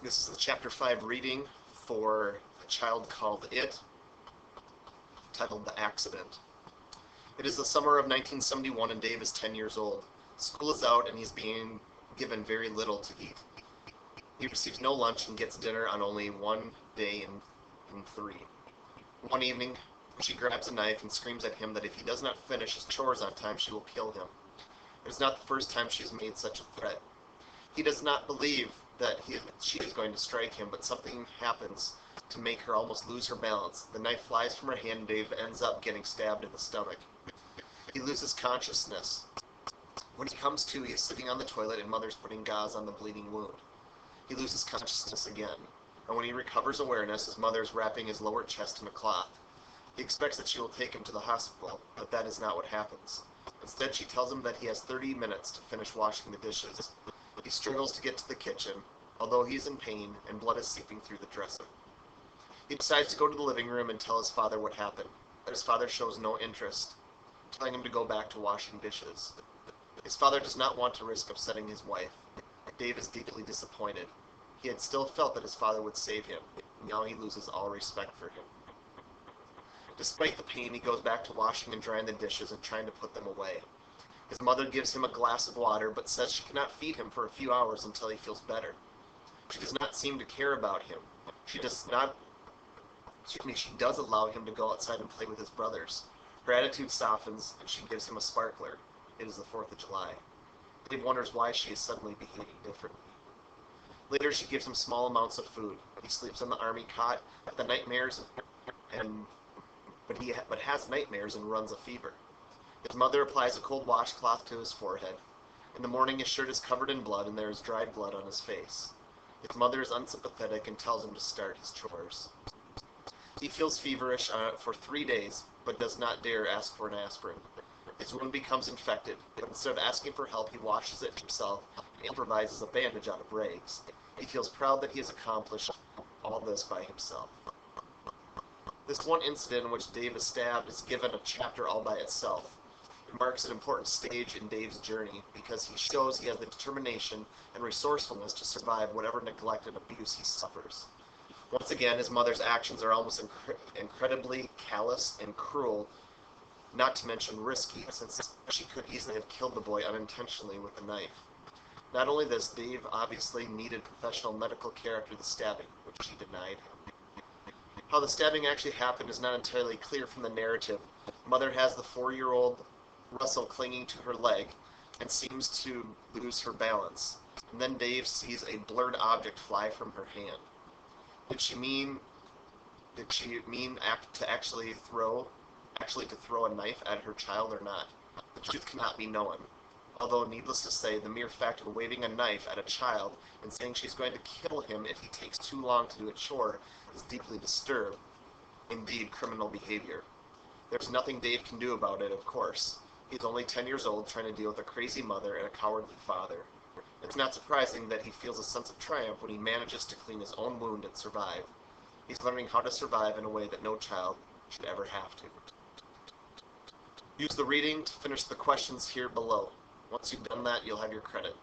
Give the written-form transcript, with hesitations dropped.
This is the Chapter 5 reading for a child called It, titled The Accident. It is the summer of 1971 and Dave is 10 years old. School is out and he's being given very little to eat. He receives no lunch and gets dinner on only one day in 3. One evening, she grabs a knife and screams at him that if he does not finish his chores on time, she will kill him. It is not the first time she's made such a threat. He does not believe that she is going to strike him, but something happens to make her almost lose her balance. The knife flies from her hand and Dave ends up getting stabbed in the stomach. He loses consciousness. When he comes to, he is sitting on the toilet and Mother's putting gauze on the bleeding wound. He loses consciousness again, and when he recovers awareness, his mother is wrapping his lower chest in a cloth. He expects that she will take him to the hospital, but that is not what happens. Instead, she tells him that he has 30 minutes to finish washing the dishes. He struggles to get to the kitchen, although he is in pain and blood is seeping through the dresser. He decides to go to the living room and tell his father what happened, but his father shows no interest, telling him to go back to washing dishes. His father does not want to risk upsetting his wife. Dave is deeply disappointed. He had still felt that his father would save him. Now he loses all respect for him. Despite the pain, he goes back to washing and drying the dishes and trying to put them away. His mother gives him a glass of water, but says she cannot feed him for a few hours until he feels better. She does not seem to care about him. She does allow him to go outside and play with his brothers. Her attitude softens, and she gives him a sparkler. It is the 4th of July. Dave wonders why she is suddenly behaving differently. Later, she gives him small amounts of food. He sleeps on the army cot, but has nightmares and runs a fever. His mother applies a cold washcloth to his forehead. In the morning, his shirt is covered in blood, and there is dried blood on his face. His mother is unsympathetic and tells him to start his chores. He feels feverish for 3 days, but does not dare ask for an aspirin. His wound becomes infected, but instead of asking for help, he washes it himself and improvises a bandage out of rags. He feels proud that he has accomplished all this by himself. This one incident in which Dave is stabbed is given a chapter all by itself. It marks an important stage in Dave's journey because he shows he has the determination and resourcefulness to survive whatever neglect and abuse he suffers. Once again, his mother's actions are almost incredibly callous and cruel, not to mention risky, since she could easily have killed the boy unintentionally with a knife. Not only this, Dave obviously needed professional medical care after the stabbing, which she denied him. How the stabbing actually happened is not entirely clear from the narrative. Mother has the 4-year-old Russell clinging to her leg and seems to lose her balance. And then Dave sees a blurred object fly from her hand. Did she mean to actually throw a knife at her child or not? The truth cannot be known. Although, needless to say, the mere fact of waving a knife at a child and saying she's going to kill him if he takes too long to do a chore is deeply disturbed, indeed criminal behavior. There's nothing Dave can do about it, of course. He's only 10 years old trying to deal with a crazy mother and a cowardly father. It's not surprising that he feels a sense of triumph when he manages to clean his own wound and survive. He's learning how to survive in a way that no child should ever have to. Use the reading to finish the questions here below. Once you've done that, you'll have your credit.